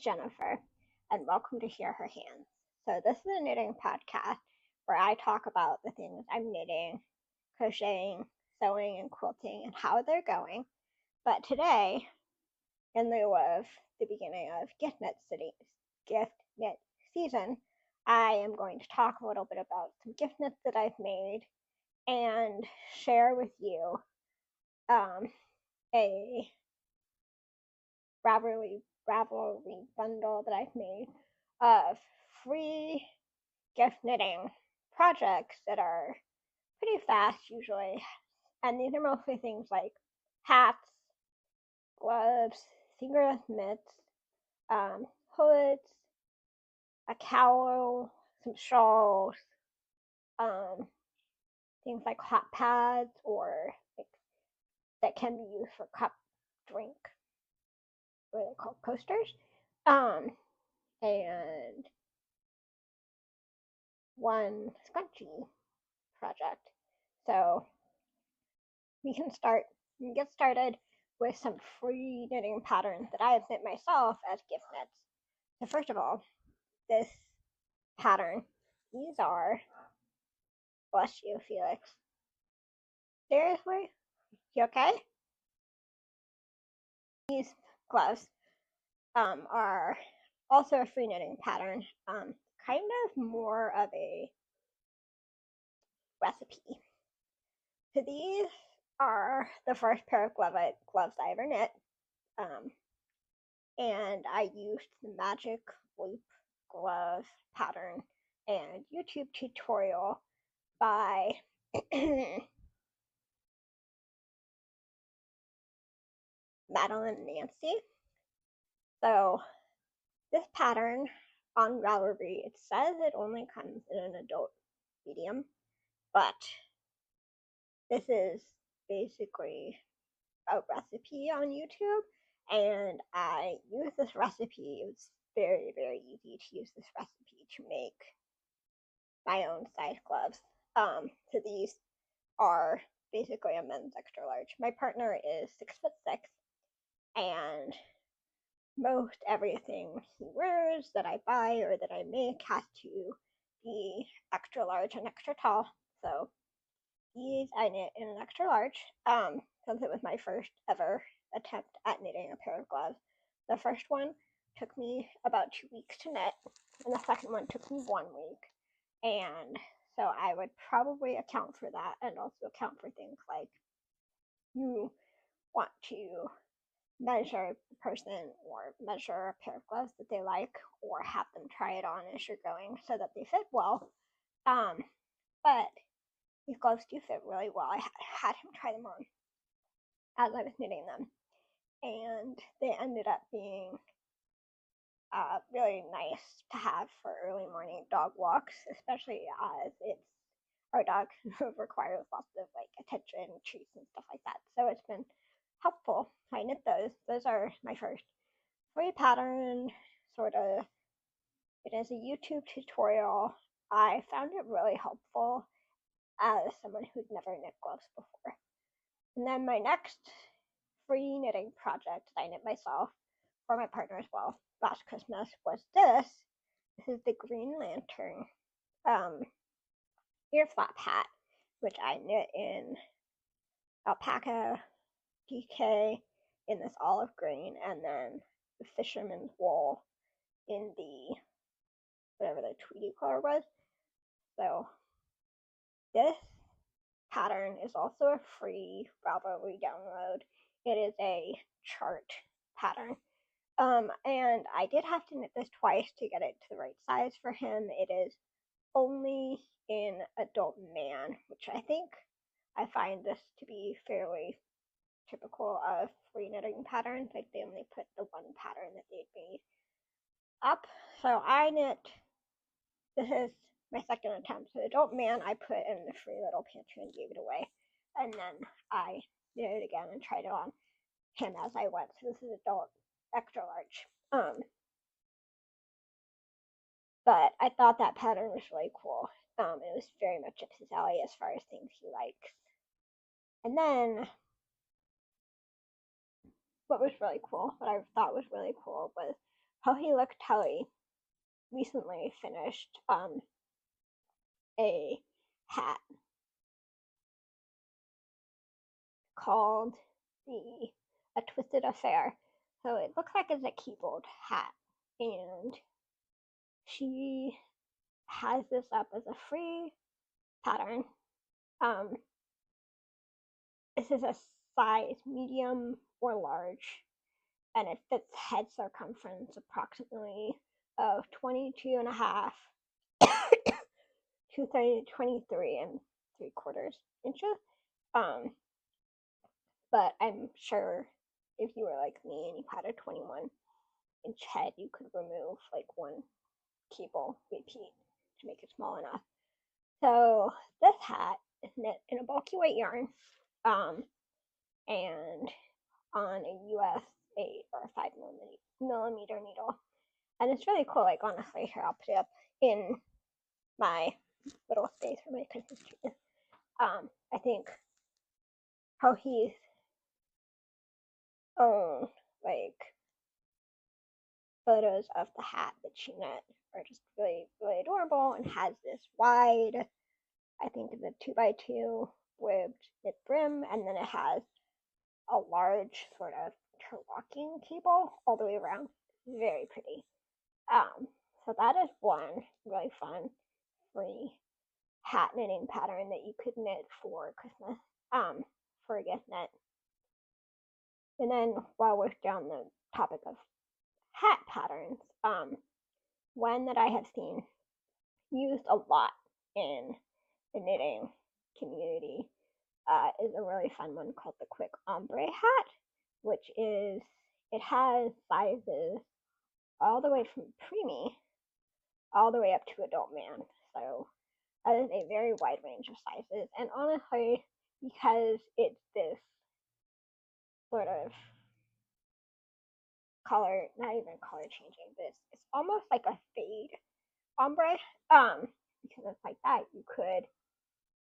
Jennifer, and welcome to Hear Her Hands. So, this is a knitting podcast where I talk about the things I'm knitting, crocheting, sewing, and quilting, and how they're going. But today, in lieu of the beginning of gift knit season, I am going to talk a little bit about some gift knits that I've made and share with you a Ravelry bundle that I've made of free gift knitting projects that are pretty fast usually. And these are mostly things like hats, gloves, fingerless mitts, hoods, a cowl, some shawls, things like hot pads or like, that can be used for cup drink, what are they called, coasters, and one scrunchie project. So we can get started with some free knitting patterns that I have knit myself as gift knits. So first of all, this pattern, these are, bless you, Felix. Seriously? You okay? These gloves are also a free knitting pattern, kind of more of a recipe. So these are the first pair of gloves I ever knit, and I used the magic loop glove pattern and YouTube tutorial by Madeline and Nancy. So this pattern on Ravelry, it says it only comes in an adult medium, but this is basically a recipe on YouTube, and I use this recipe. It's very, very easy to use this recipe to make my own size gloves. So these are basically a men's extra large. My partner is 6'6", and most everything he wears that I buy or that I make has to be extra large and extra tall. So these I knit in an extra large, since it was my first ever attempt at knitting a pair of gloves. The first one took me about 2 weeks to knit, and the second one took me 1 week. And so I would probably account for that, and also account for things like you want to measure the person or measure a pair of gloves that they like, or have them try it on as you're going so that they fit well. But these gloves do fit really well. I had him try them on as I was knitting them, and they ended up being really nice to have for early morning dog walks, especially as our dog requires lots of like attention, treats, and stuff like that. So it's been helpful. I knit those. Those are my first free pattern, sort of. It is a YouTube tutorial. I found it really helpful as someone who'd never knit gloves before. And then my next free knitting project that I knit myself for my partner as well last Christmas was this. This is the Green Lantern ear flap hat, which I knit in alpaca DK in this olive green, and then the fisherman's wool in the whatever the tweedy color was. So this pattern is also a free Ravelry download. It is a chart pattern. And I did have to knit this twice to get it to the right size for him. It is only in adult man, which I think I find this to be fairly typical of free knitting patterns. Like they only put the one pattern that they'd made up. So I knit, this is my second attempt. So adult man I put in the free little pantry and gave it away. And then I knit it again and tried it on him as I went. So this is adult extra large. But I thought that pattern was really cool. It was very much up his alley as far as things he likes. And then what was really cool, what I thought was really cool, was Look Telly recently finished a hat called the A Twisted Affair. So it looks like it's a keyboard hat, and she has this up as a free pattern. This is a size medium or large, and it fits head circumference approximately of 22 and a half to 23 and 3/4 inches. Um, but I'm sure if you were like me and you had a 21-inch head, you could remove like one cable repeat to make it small enough. So this hat is knit in a bulky white yarn, and on a US 8 or 5mm needle. And it's really cool. Like, honestly, here, I'll put it up in my little space for my Christmas tree. I think Hohi's own, like, photos of the hat that she knit are just really, really adorable, and has this wide, I think it's a 2x2 ribbed knit brim, and then it has a large sort of interlocking cable all the way around. Very pretty. So that is one really fun free hat knitting pattern that you could knit for Christmas, for a gift knit. And then while we're down the topic of hat patterns, one that I have seen used a lot in the knitting community is a really fun one called the Quick Ombre hat, which is, it has sizes all the way from preemie all the way up to adult man. So that is a very wide range of sizes. And honestly, because it's this sort of color, not even color changing, but it's almost like a fade ombre. Because it's like that, you could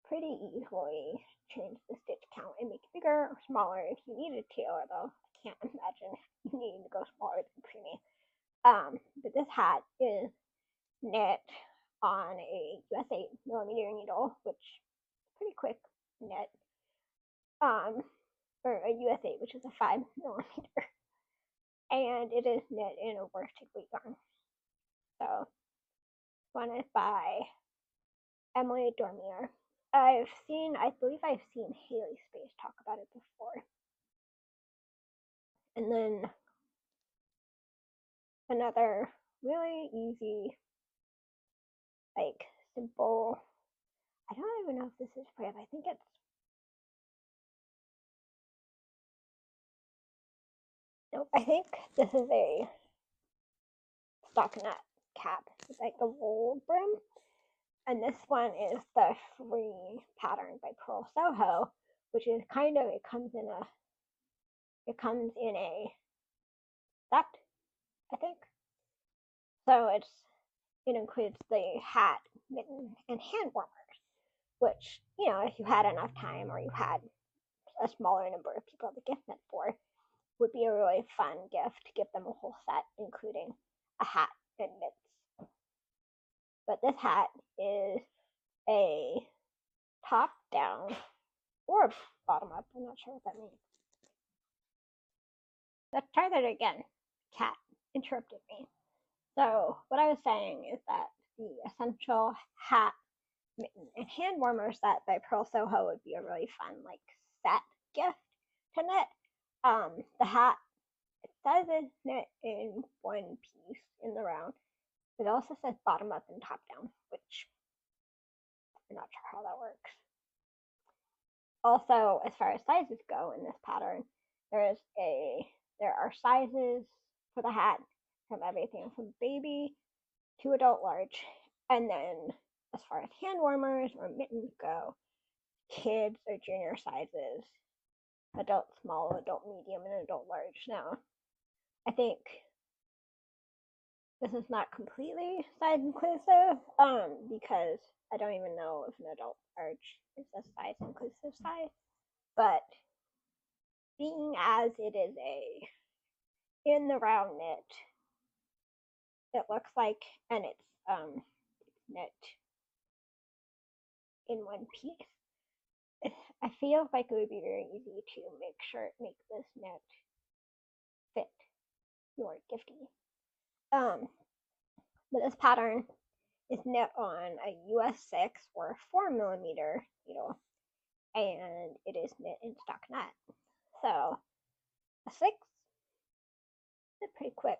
pretty easily change the stitch count and make it bigger or smaller if you needed to, although I can't imagine you needing to go smaller than preemie. But this hat is knit on a US 8mm needle, which is pretty quick knit, or a US 8, which is a 5mm, and it is knit in a worsted weight yarn. So one is by Emily Dormier. I believe I've seen Haley Space talk about it before. And then another really easy, like, simple, I don't even know if this is brand, I think it's, nope, I think this is a stockinette cap with like a rolled brim. And this one is the free pattern by Pearl Soho, which is kind of, it comes in a set, I think. So it includes the hat, mitten, and hand warmers, which, if you had enough time or you had a smaller number of people to gift knit for, would be a really fun gift to give them a whole set, including a hat and mitts. But this hat is a top down or bottom up. I'm not sure what that means. Let's try that again. Cat interrupted me. So what I was saying is that the essential hat, mitten, and hand warmer set by Pearl Soho would be a really fun like set gift to knit. The hat, it says it's knit in one piece in the round. It also says bottom up and top down, which I'm not sure how that works. Also, as far as sizes go in this pattern, there are sizes for the hat from everything from baby to adult large. And then as far as hand warmers or mittens go, kids or junior sizes, adult small, adult medium, and adult large. Now, I think this is not completely size inclusive, because I don't even know if an adult large is a size inclusive size, but being as it is a in the round knit, it looks like, and it's knit in one piece. I feel like it would be very easy to make this knit fit your gifty. But this pattern is knit on a US 6 or 4mm needle, and it is knit in stockinette. So a 6 is pretty quick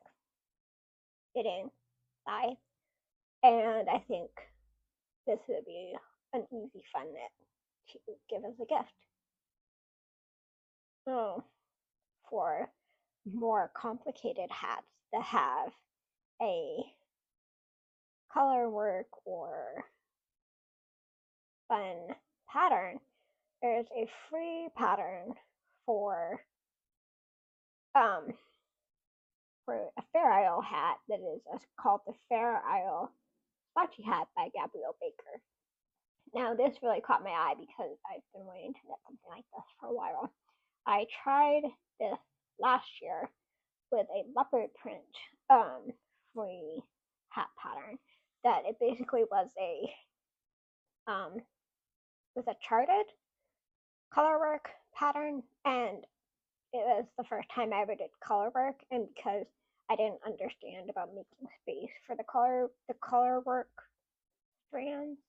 knitting size, and I think this would be an easy fun knit to give as a gift. So for more complicated hats that have a color work or fun pattern, there's a free pattern for a Fair Isle hat that is called the Fair Isle Slouchy Hat by Gabrielle Baker. Now this really caught my eye because I've been wanting to knit something like this for a while. I tried this last year with a leopard print free hat pattern that it basically was a charted color work pattern, and it was the first time I ever did color work, and because I didn't understand about making space for the color work strands,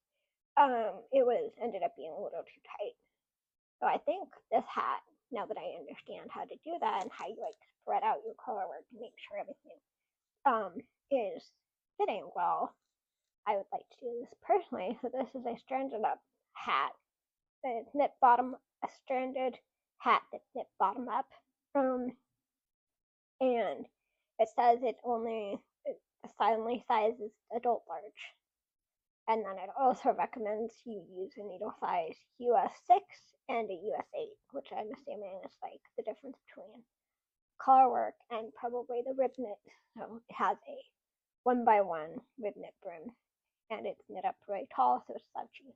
it ended up being a little too tight. So I think this hat, now that I understand how to do that and how you like spread out your color work to make sure everything is fitting well, I would like to do this personally. So this is a stranded up hat. It's knit bottom, a stranded hat that's knit bottom up. And it says the silently size is adult large. And then it also recommends you use a needle size US 6 and a US 8, which I'm assuming is like the difference between color work and probably the rib knit. So it has a 1x1 rib knit brim, and it's knit up really tall, so it's slouchy.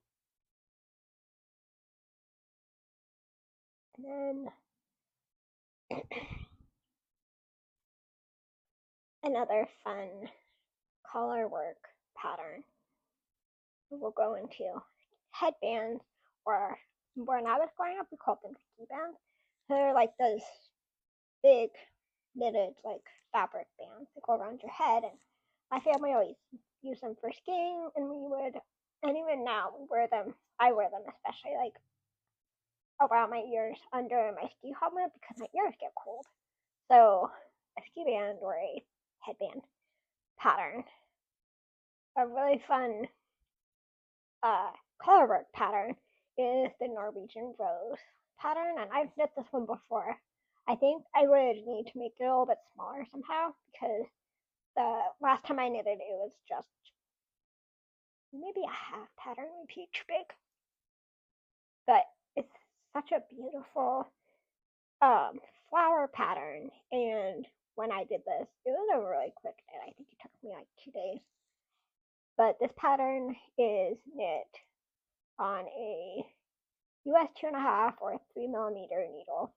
And then another fun color work pattern we'll go into headbands, or when I was growing up, we called them ski bands. So they're like those big knitted like fabric bands that go around your head, and my family always used them for skiing, and even now we wear them. I wear them especially like around my ears under my ski helmet because my ears get cold. So a ski band or a headband pattern, a really fun color work pattern is the Norwegian Rose pattern, and I've knit this one before. I think I would need to make it a little bit smaller somehow because the last time I knitted it was just maybe a half pattern, maybe too big. But it's such a beautiful flower pattern, and when I did this, it was a really quick knit. I think it took me like 2 days. But this pattern is knit on a US 2.5 or 3mm needle,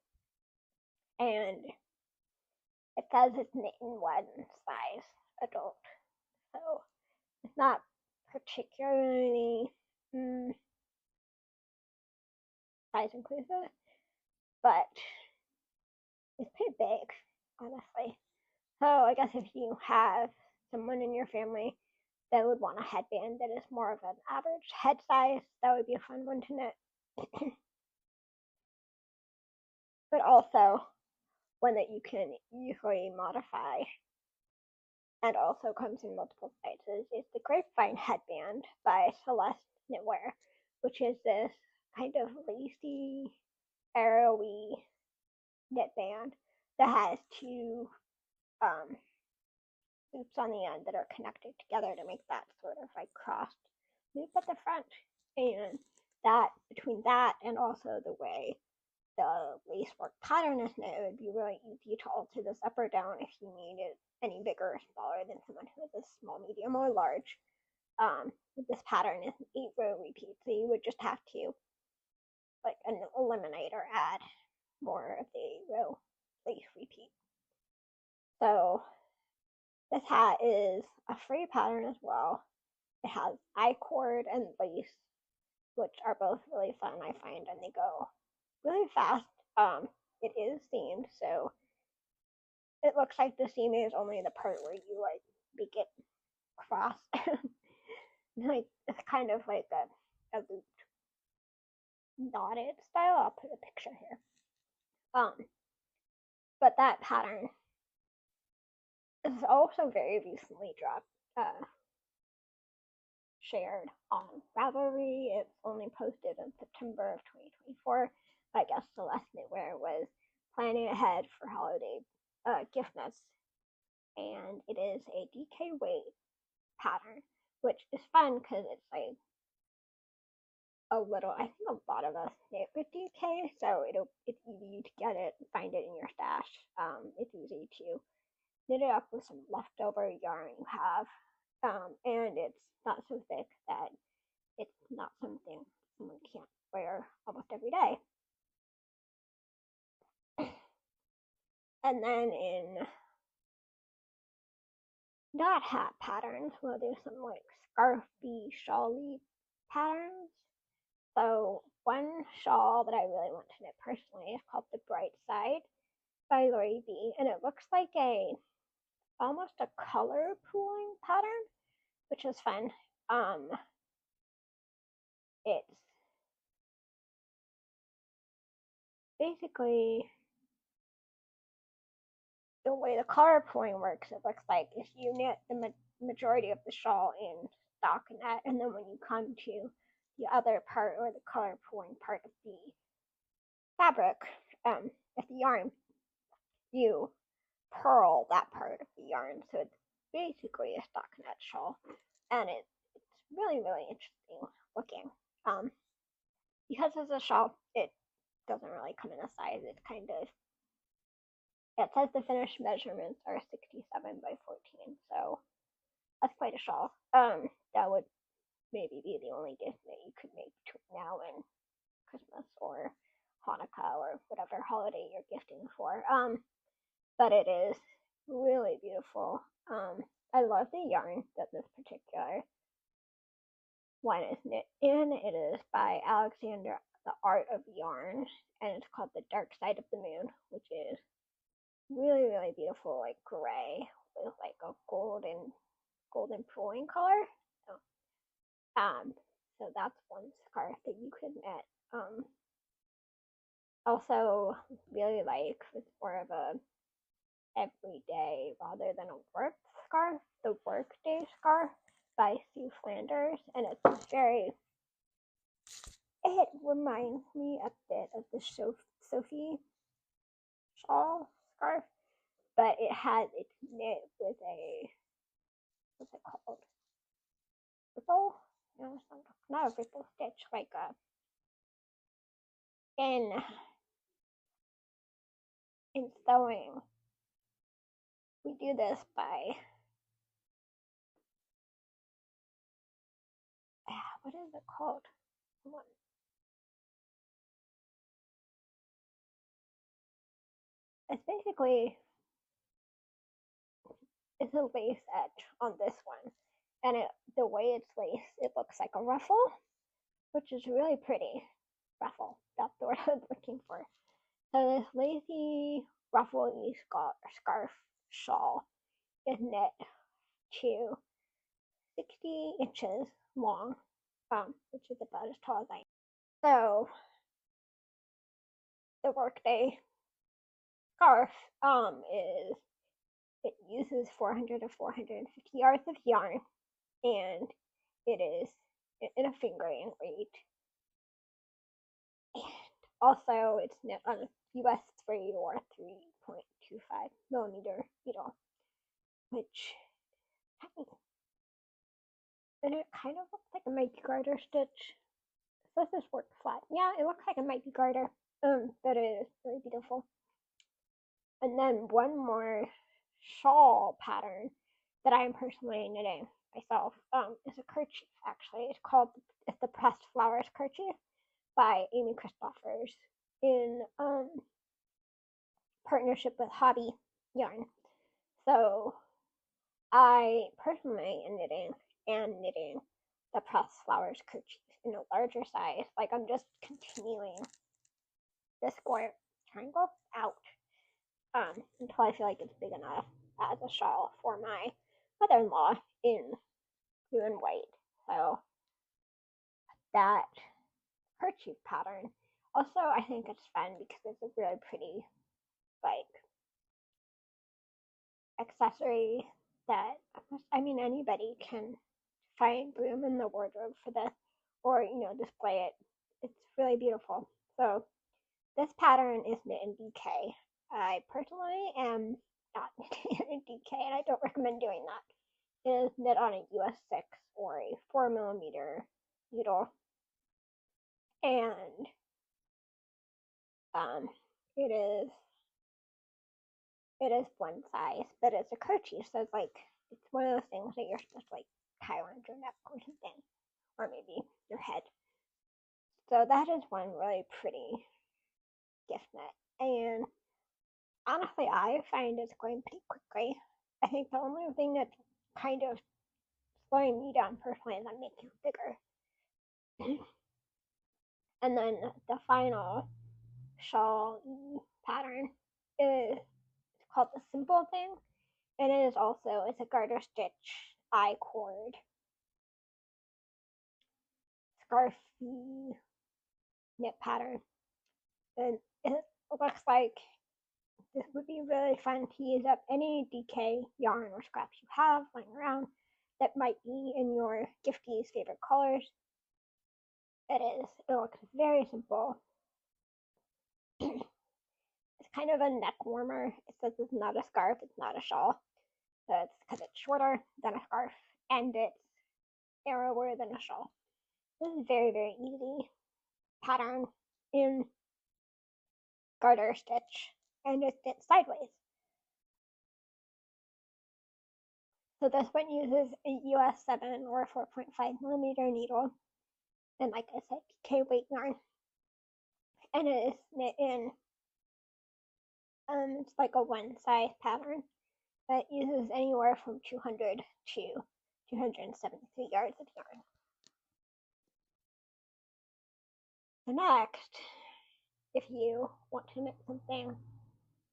and it says it's knit in one size adult, so it's not particularly size inclusive, but it's pretty big, honestly. So I guess if you have someone in your family that would want a headband that is more of an average head size, that would be a fun one to knit. But also one that you can easily modify and also comes in multiple sizes is the Grapevine Headband by Celeste Knitwear, which is this kind of lacy, arrowy knit band that has two loops on the end that are connected together to make that sort of like crossed loop at the front. And that between that and also the way the lace work pattern is knit, it would be really easy to alter this up or down if you needed any bigger or smaller than someone who is a small, medium, or large. This pattern is an 8-row repeat, so you would just have to like eliminate or add more of the 8-row lace repeat. So This hat is a free pattern as well. It has I-cord and lace, which are both really fun, I find, and they go really fast. It is seamed, so it looks like the seam is only the part where you like make it cross. Like it's kind of like a looped knotted style. I'll put a picture here. But that pattern is also very recently shared on Ravelry. It's only posted in September of 2024. I guess Celeste Knitwear was planning ahead for holiday giftness, and it is a DK weight pattern, which is fun because it's like a little. I think a lot of us knit with DK, so it's easy to get it, find it in your stash. It's easy to knit it up with some leftover yarn you have, and it's not so thick that it's not something someone can't wear almost every day. And then in not hat patterns, we'll do some like scarfy, shawly patterns. So one shawl that I really want to knit personally is called The Bright Side by Lori B, and it looks like almost a color pooling pattern, which is fun. It's basically the way the color pooling works. It looks like if you knit the majority of the shawl in stockinette, and then when you come to the other part or the color pooling part of the fabric, of the yarn, you purl that part of the yarn. So it's basically a stockinette shawl, and it's really, really interesting looking. Because it's a shawl, it doesn't really come in a size. It's kind of, it says the finished measurements are 67 by 14, so that's quite a shawl. That would maybe be the only gift that you could make between now and Christmas or Hanukkah or whatever holiday you're gifting for. But it is really beautiful. I love the yarn that this particular one is knit in. It is by Alexander, The Art of Yarn, and it's called The Dark Side of the Moon, which is really, really beautiful, like gray with like a golden pooling color. So that's one scarf that you could knit. Also really like, it's more of a everyday rather than a work scarf, the Workday Scarf by Sue Flanders, and it's very, it reminds me a bit of the Sophie shawl scarf, but it's knit with a, what's it called? Ripple? No, it's not a ripple stitch, like in sewing, we do this by, what is it called? Hold on. It's basically, it's a lace edge on this one, and the way it's laced, it looks like a ruffle, which is really pretty. Ruffle, that's the word I was looking for. So this lacy ruffly scarf shawl is knit to 60 inches long, which is about as tall as I am. So the Workday scarf it uses 400 to 450 yards of yarn, and it is in a fingering weight. And also, it's knit on a US 3 or 3.25 millimeter needle, which, and it kind of looks like a Mikey Garter stitch. So this work flat. Yeah, it looks like a Mikey Garter, but it is really beautiful. And then one more shawl pattern that I am personally knitting myself is a kerchief. Actually, it's the Pressed Flowers kerchief by Amy Christoffers in partnership with Hobby Yarn. So I personally am knitting the pressed flowers kerchief in a larger size. Like I'm just continuing the square triangle out until I feel like it's big enough as a shawl for my mother-in-law in blue and white. So that kerchief pattern. Also, I think it's fun because it's a really pretty like accessory that I mean anybody can find room in the wardrobe for this or display it. It's really beautiful. So this pattern is knit in DK. I personally am not knitting in DK and I don't recommend doing that. It is knit on a US 6 or a 4mm needle and it is one size, but it's a kerchief, so it's one of those things that you're supposed to tie around your neck or something, or maybe your head. So that is one really pretty gift net, and honestly, I find it's going pretty quickly. I think the only thing that's kind of slowing me down personally is I'm making it bigger. And then the final shawl pattern is called the simple thing. And it is also, it's a garter stitch I-cord scarfy knit pattern. And it looks like this would be really fun to use up any DK yarn or scraps you have lying around that might be in your giftie's favorite colors. It looks very simple. It's kind of a neck warmer. It says it's not a scarf, it's not a shawl. So it's because it's shorter than a scarf and it's narrower than a shawl. This is very, very easy pattern in garter stitch and it's knit sideways. So this one uses a US 7 or 4.5mm needle and like I said, DK weight yarn. And it is knit in, it's like a one size pattern that uses anywhere from 200 to 273 yards of yarn. So next, if you want to knit something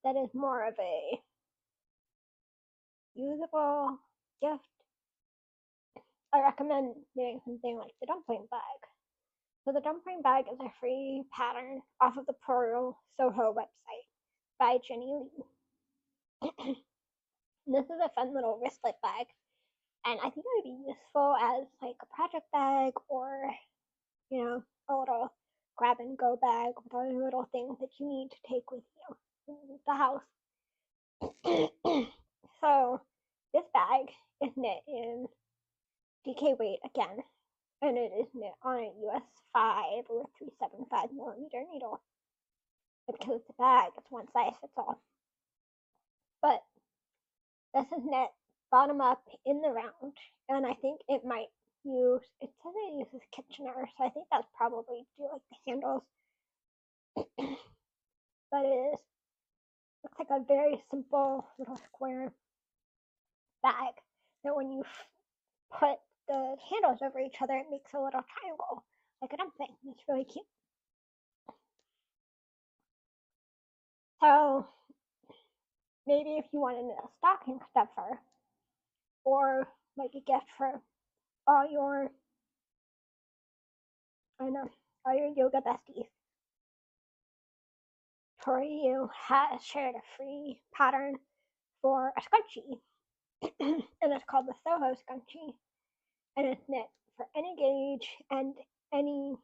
that is more of a usable gift, I recommend doing something like the dumpling bag. So the dumpling bag is a free pattern off of the Pearl Soho website by Jenny Lee. This is a fun little wristlet bag, and I think it would be useful as like a project bag or a little grab and go bag with all the little things that you need to take with you in the house. So this bag is knit in DK weight again, and it is knit on a US 5 or 375mm needle. And because it's a bag, it's one size fits all. But this is knit bottom up in the round, and I think it might use, it says it uses Kitchener, so I think that's probably to do like the handles. But it looks like a very simple little square bag that when you put the handles over each other, it makes a little triangle, like a dumpling. It's really cute. So maybe if you wanted a stocking stuffer or like a gift for all your, all your yoga besties, Tori Yu has shared a free pattern for a scrunchie, and it's called the Soho scrunchie, and it's knit for any gauge and any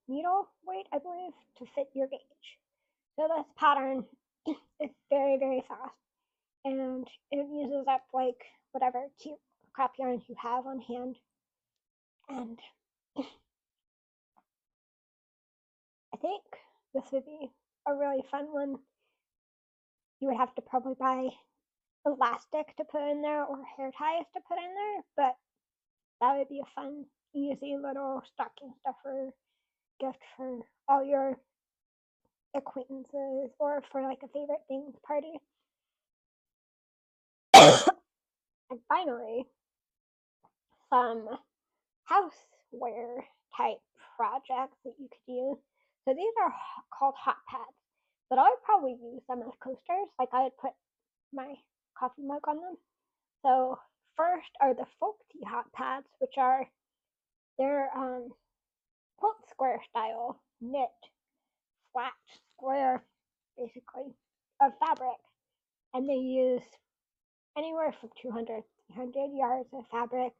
needle weight, I believe, to fit your gauge. So this pattern is very, very fast, and it uses up like whatever cute crap yarns you have on hand. And I think this would be a really fun one. You would have to probably buy elastic to put in there or hair ties to put in there, but that would be a fun, easy little stocking stuffer gift for all your acquaintances or for like a favorite things party. And finally, some houseware type projects that you could use. So these are called hot pads, but I would probably use them as coasters. Like I would put my coffee mug on them. So first are the folk tea hot pads, which are they're quilt square style knit flat square basically of fabric, and they use anywhere from 200 to 300 yards of fabric,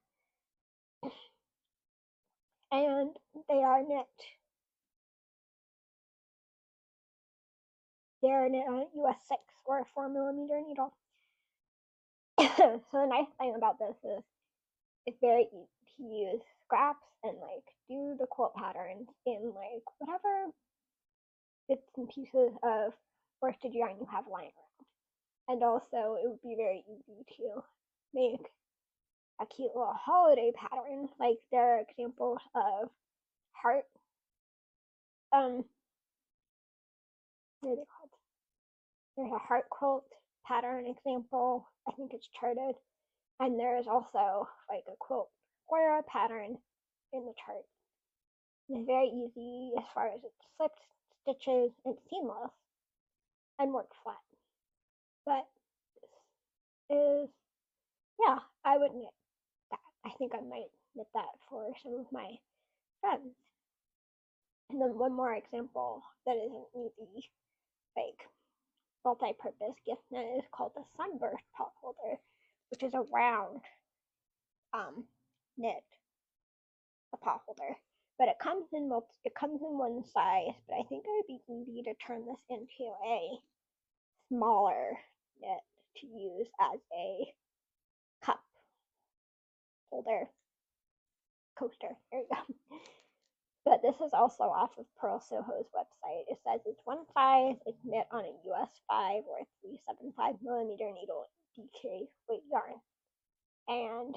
and they are knit. They're knit on a US 6 or a 4mm needle. So the nice thing about this is it's very easy to use scraps and like do the quilt patterns in like whatever bits and pieces of worsted yarn you have lying around. And also it would be very easy to make a cute little holiday pattern. Like there are examples of heart what are they called? There's a heart quilt pattern example. I think it's charted. And there's also like a quilt square pattern in the chart. It's very easy as far as it slips, stitches, and seamless, and works flat. But this is, yeah, I would knit that. I think I might knit that for some of my friends. And then one more example that is an easy, like, multi-purpose gift knit is called the Sunburst pot holder, which is a round knit, a pot holder. But it comes in one size, but I think it would be easy to turn this into a smaller knit to use as a cup holder coaster. There you go. But this is also off of Pearl Soho's website. It says it's one size, it's knit on a US 5 or 375mm needle DK weight yarn. And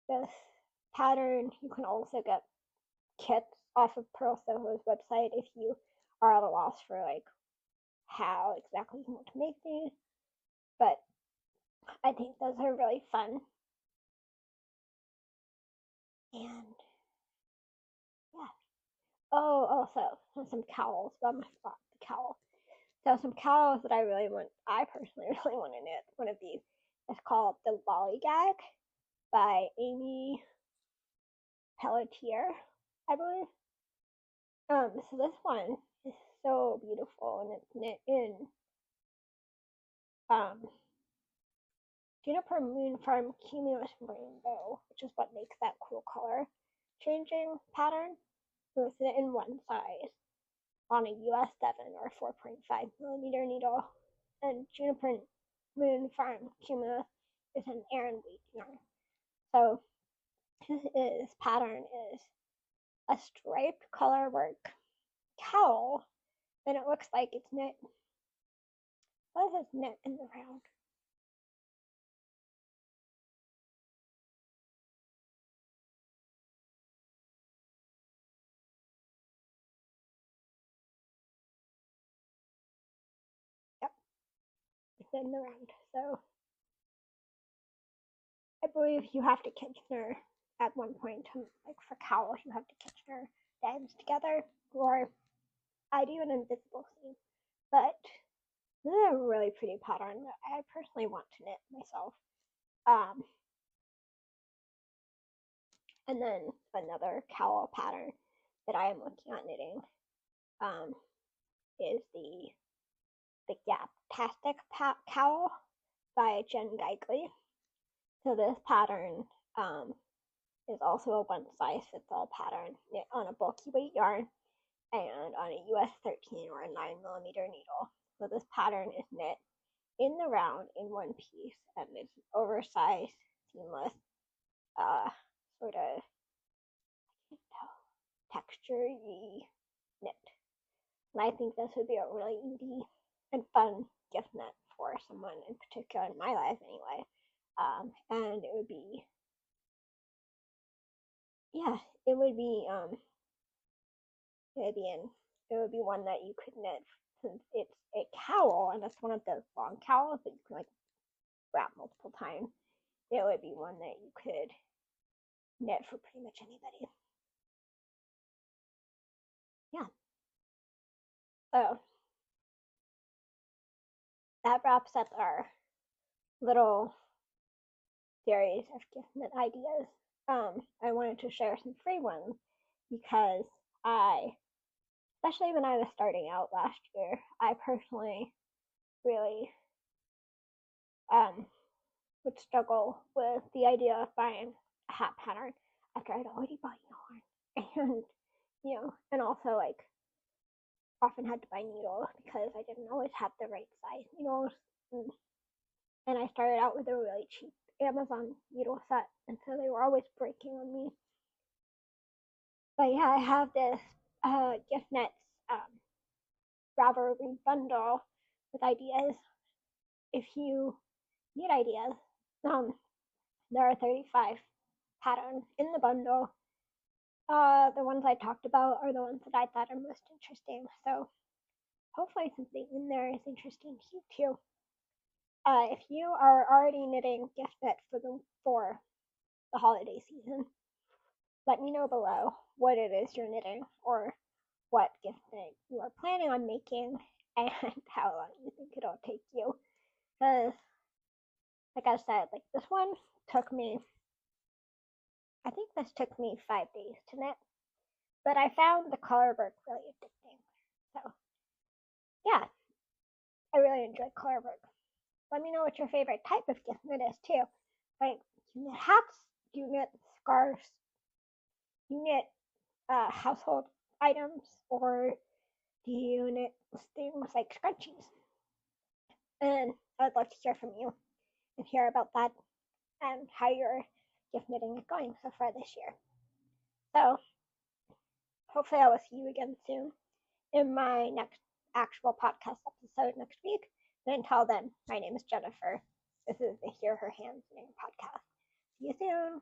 this pattern, you can also get kits off of Pearl Soho's website if you are at a loss for like how exactly you want to make these. But I think those are really fun. And yeah. Oh, also some cowls. I forgot the cowl. So some cowls that I personally really want to knit. One of these is called the Lollygag by Amy Pelletier, I believe. So this one is so beautiful, and it's knit in Juniper Moon Farm Cumulus Rainbow, which is what makes that cool color changing pattern. So it's knit in one size on a US 7 or 4.5mm needle, and Juniper Moon Farm Cumulus is an Aran weight yarn. So this pattern is a striped color work cowl, and it looks like it's knit. What is knit in the round? Yep, it's in the round. So I believe you have to Kitchener at one point to, like for cowl, you have to Kitchener the ends together, or I do an invisible seam. But this is a really pretty pattern that I personally want to knit myself. And then another cowl pattern that I am looking at knitting is the Gaptastic cowl by Jen Geigley. So this pattern is also a one size fits all pattern knit on a bulky weight yarn and on a US 13 or a 9mm needle. So this pattern is knit in the round in one piece, and it's oversized, seamless, sort of texture-y knit. And I think this would be a really easy and fun gift knit for someone in particular in my life anyway. And it would be, yeah, it would be one that you could knit since it's a cowl and it's one of those long cowls that you can like wrap multiple times, it would be one that you could knit for pretty much anybody. Yeah. So that wraps up our little series of gift knit ideas. I wanted to share some free ones because especially when I was starting out last year, I personally really would struggle with the idea of buying a hat pattern after I'd already bought yarn. And also like often had to buy needles because I didn't always have the right size needles. And I started out with a really cheap Amazon needle set, and so they were always breaking on me. But yeah, I have this gift nets Ravelry bundle with ideas. If you need ideas, there are 35 patterns in the bundle. The ones I talked about are the ones that I thought are most interesting. So hopefully something in there is interesting to you too. If you are already knitting gift knit for the holiday season, let me know below what it is you're knitting or what gift knit you are planning on making and how long you think it'll take you. Because, like I said, like this one took me, I think this took me 5 days to knit, but I found the color work really addicting. So, yeah, I really enjoyed color work. Let me know what your favorite type of gift knit is too. Like, you knit hats, you knit scarves, you knit household items, or do you knit things like scrunchies? And I'd love to hear from you and hear about that and how your gift knitting is going so far this year. So hopefully I will see you again soon in my next actual podcast episode next week. And until then, my name is Jennifer. This is the Hear Her Hands Knitting podcast. See you soon.